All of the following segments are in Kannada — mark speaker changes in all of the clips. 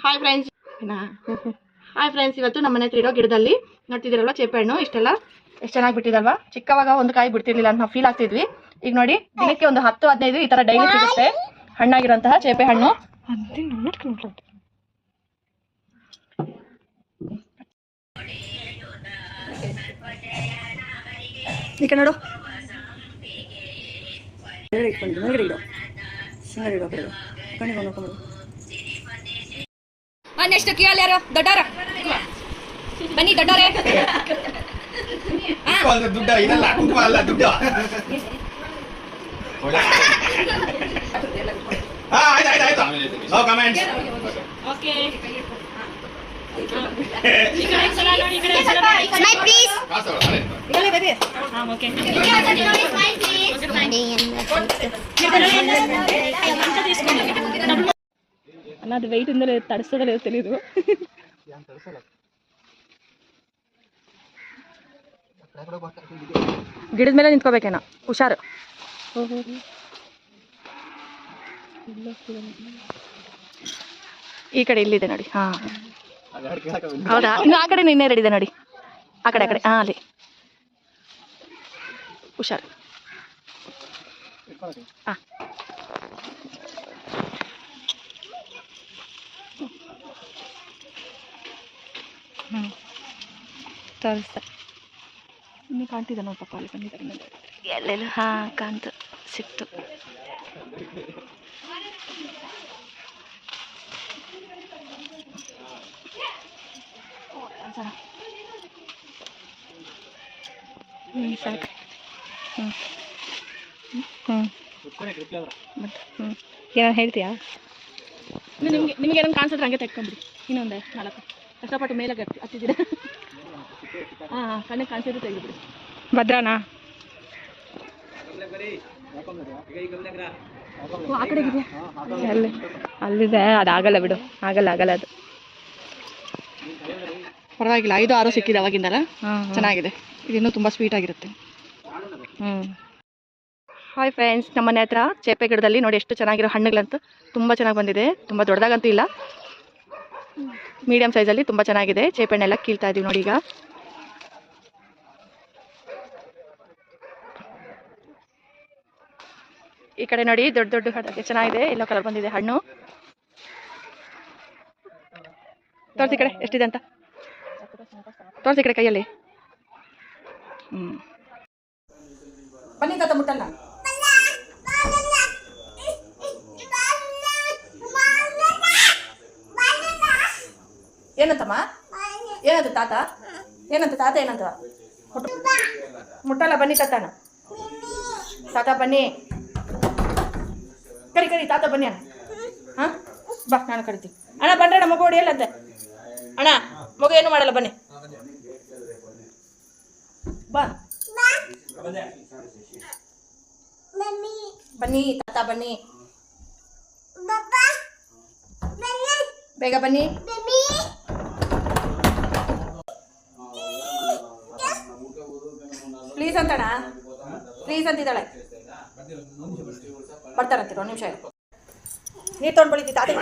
Speaker 1: ಹಾಯ್ ಫ್ರೆಂಡ್ಸ್ ಹಾಯ್ ಫ್ರೆಂಡ್ಸ್, ಇವತ್ತು ನಮ್ಮ ಮನೆ ಹತ್ರ ಇರೋ ಗಿಡದಲ್ಲಿ ನೋಡ್ತಿದ್ದೀರಲ್ವ ಚೇಪೆ ಹಣ್ಣು ಇಷ್ಟೆಲ್ಲ ಎಷ್ಟು ಚೆನ್ನಾಗಿ ಬಿಟ್ಟಿದಲ್ವಾ. ಚಿಕ್ಕವಾಗ ಒಂದು ಕಾಯಿ ಬಿಡ್ತಿರ್ಲಿಲ್ಲ ಅಂತ ನಾವು ಫೀಲ್ ಆಗ್ತಿದ್ವಿ. ಈಗ ನೋಡಿ ದಿನಕ್ಕೆ ಒಂದು 10-15 ಈ ತರ ಡೈಲಿ ಸಿಗುತ್ತೆ ಹಣ್ಣಾಗಿರೋಂತಹ ಚೇಪೆ ಹಣ್ಣು. ಈಗ ನೋಡು
Speaker 2: ನೆಕ್ಸ್ಟ್ ಕೇಳಿ ಯಾರು ದೊಡ್ಡಾರ ಬನ್ನಿ ದೊಡ್ಡಾರೆ
Speaker 3: ದುಡ್ಡ ಇದಲ್ಲ ಕುಂಕುಮ ಅಲ್ಲ ದುಡ್ಡು. ಆಯ್ತು ನೋ ಕಮೆಂಟ್ಸ್.
Speaker 2: ಓಕೆ ಅನ್ನೋದು ವೆಯ್ಟ್ ಇಂದಲೇ ತಡಿಸೋದಲ್ಲ ತಿಳಿದು
Speaker 1: ಗಿಡದ ಮೇಲೆ ನಿಂತ್ಕೋಬೇಕೇನೋ, ಹುಷಾರು. ಈ ಕಡೆ ಇಲ್ಲಿದೆ ನೋಡಿ. ಹಾ ಹೌದಾ, ಇನ್ನು ಆ ಕಡೆ ನಿನ್ನೆ ರೆಡಿದೆ ನೋಡಿ. ಆ ಕಡೆ ಹಾ ಅಲ್ಲಿ ಹುಷಾರು. ಹಾ ತೋರಿಸ್ತಾ ಇನ್ನು ಕಾಣ್ತಿದ್ದ ನೋಡಿ ಪಾಪ ಅಲ್ಲಿ ಬಂದಿದ್ದಾರೆ ಎಲ್ಲೆಲ್ಲ. ಹಾ ಕಾಣ್ತು, ಸಿಕ್ತು. ಸಾಕು. ಏನೋ ಹೇಳ್ತೀಯಾ? ನಿಮ್ಗೆ ಏನೋ ಕಾಣಿಸಿದ್ರೆ ಹಂಗೆ ತೆಕ್ಕೊಂಬಿಡಿ. ಇನ್ನೊಂದು 4 ಕಷ್ಟಪಟ್ಟು ಮೇಲೆ ಹತ್ತಿದ್ದೀರ. ಹಾಂ ಕಣ್ಣಿಗೆ ಕಾಣಿಸಿದ್ರೆ ತೆಗೆದುಬಿಡಿ. ಭದ್ರಾನಾ? ಆ ಕಡೆ ಇದೆಯಾ? ಅಲ್ಲಿದೆ, ಅದಾಗಲ್ಲ ಬಿಡು. ಆಗಲ್ಲ ಅದು ಪರವಾಗಿಲ್ಲ. 5-6 ಸಿಕ್ಕಿದೆ ಅವಾಗಿಂದಲ್ಲ. ಚೆನ್ನಾಗಿದೆ. ಇದಿನ್ನೂ ತುಂಬ ಸ್ವೀಟ್ ಆಗಿರುತ್ತೆ. ಹಾಯ್ ಫ್ರೆಂಡ್ಸ್, ನಮ್ಮ ಮನೆ ಹತ್ರ ಚೇಪೆ ಗಿಡದಲ್ಲಿ ನೋಡಿ ಎಷ್ಟು ಚೆನ್ನಾಗಿರೋ ಹಣ್ಣುಗಳಂತೂ ತುಂಬ ಚೆನ್ನಾಗಿ ಬಂದಿದೆ. ತುಂಬ ದೊಡ್ಡದಾಗಂತೂ ಇಲ್ಲ, ಮೀಡಿಯಮ್ ಸೈಜಲ್ಲಿ ತುಂಬ ಚೆನ್ನಾಗಿದೆ. ಚೇಪೆ ಹಣ್ಣೆಲ್ಲ ಕೀಳ್ತಾ ಇದೀವಿ ನೋಡಿ. ಈಗ ಈ ಕಡೆ ನೋಡಿ ದೊಡ್ಡ ಹಣ್ಣು ಚೆನ್ನಾಗಿದೆ. ಎಲ್ಲೋ ಕಲರ್ ಬಂದಿದೆ ಹಣ್ಣು. ತೋರಿಸಿ ಕಡೆ ಎಷ್ಟಿದೆ ಅಂತ ತೋರಿಸಿ ಕಡೆ ಕೈಯಲ್ಲಿ. ಬನ್ನಿ ತಾತ ಮುಟ್ಟಲ್ಲ. ಏನಂತಮ್ಮ? ಏನಂತ ತಾತ? ಏನಂತ ಮುಟ್ಟಲ್ಲ. ಬನ್ನಿ ತಾತ ಬನ್ನಿ. ಕರಿ ತಾತ ಬನ್ನಿ ಅಣ್ಣ. ಹಾಂ ಬಾ, ನಾನು ಕರಿತೀನಿ. ಅಣ್ಣ ಬನ್ನಿ ಮಗು ಹೊಡಿಯಲ್ಲಂತೆ. ಅಣ್ಣ ಮಗು ಏನು ಮಾಡಲ್ಲ, ಬನ್ನಿ ಬಾ. ಬನ್ನಿ ತಾತ ಬನ್ನಿ, ಬೇಗ ಬನ್ನಿ. Please ಅಂತಣ್ಣ, please ಅಂತಿದ್ದಾಳೆ. ಬರ್ತಾರಂತೀರ 1 ನಿಮಿಷ. ನೀರು ತೊಗೊಂಡು ಬಳಿತಿ ತಾತಿಗೆ.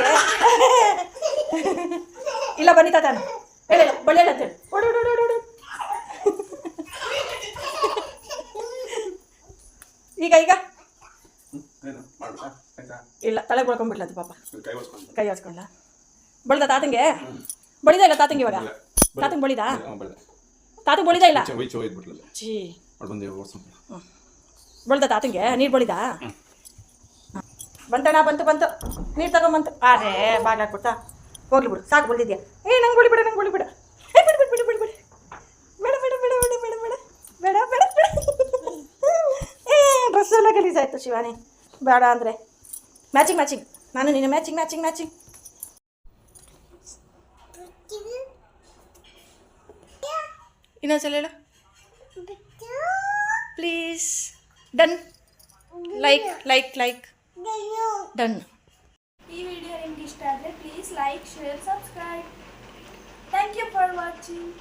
Speaker 1: ಇಲ್ಲ ಬನ್ನಿ ತಾತ ಹೇಳ ಬಳ್ಳಿಯಲ್ಲ ಅಂತೇಳಿ. ಈಗ ಇಲ್ಲ, ತಲೆ ಬಳ್ಕೊಂಡ್ಬಿಡ್ಲಂತ ಪಾಪ. ಕೈ ಹಚ್ಕೊಂಡ ಬಳ್ದ ತಾತಂಗೆ. ಬಳಿದ ಇಲ್ಲ ತಾತಂಗೆ ಇವಾಗ? ತಾತಂಗೆ ಬಳಿದ? ತಾತಂಗೆ ಬಳಿದ ಇಲ್ಲ? ಚೀ ಬಳ್ದ ತಾತಂಗೆ ನೀರು ಬಳಿದ? ಬಂತಣ್ಣ, ಬಂತು ನೀರು ತಗೊಂಬಂತು. ಅರೇ ಬಾಗ್ಲಾಕ್ಬಿಡ್ತಾ ಹೋಗ್ಲಿ ಬಿಡು, ಸಾಕು ಬಳ್ದಿದ್ಯಾ. ನಂಗೆ ಬಳಿ ಬಿಡ ಬಿಡು. ಡ್ರೆಸ್ ಎಲ್ಲ ಗಲೀಜಾಯ್ತು ಶಿವಾನಿ. ಬೇಡ ಅಂದರೆ ಮ್ಯಾಚಿಂಗ್ ನಾನು ನೀನು ಮ್ಯಾಚಿಂಗ್. ಇನ್ನೊಂದ್ಸಲ ಹೇಳು ಪ್ಲೀಸ್. ಡನ್. Like done.
Speaker 2: ಈ ವಿಡಿಯೋ ನಿಮ್ಗೆ ಇಷ್ಟ ಆದರೆ please like, share, subscribe. Thank you for watching.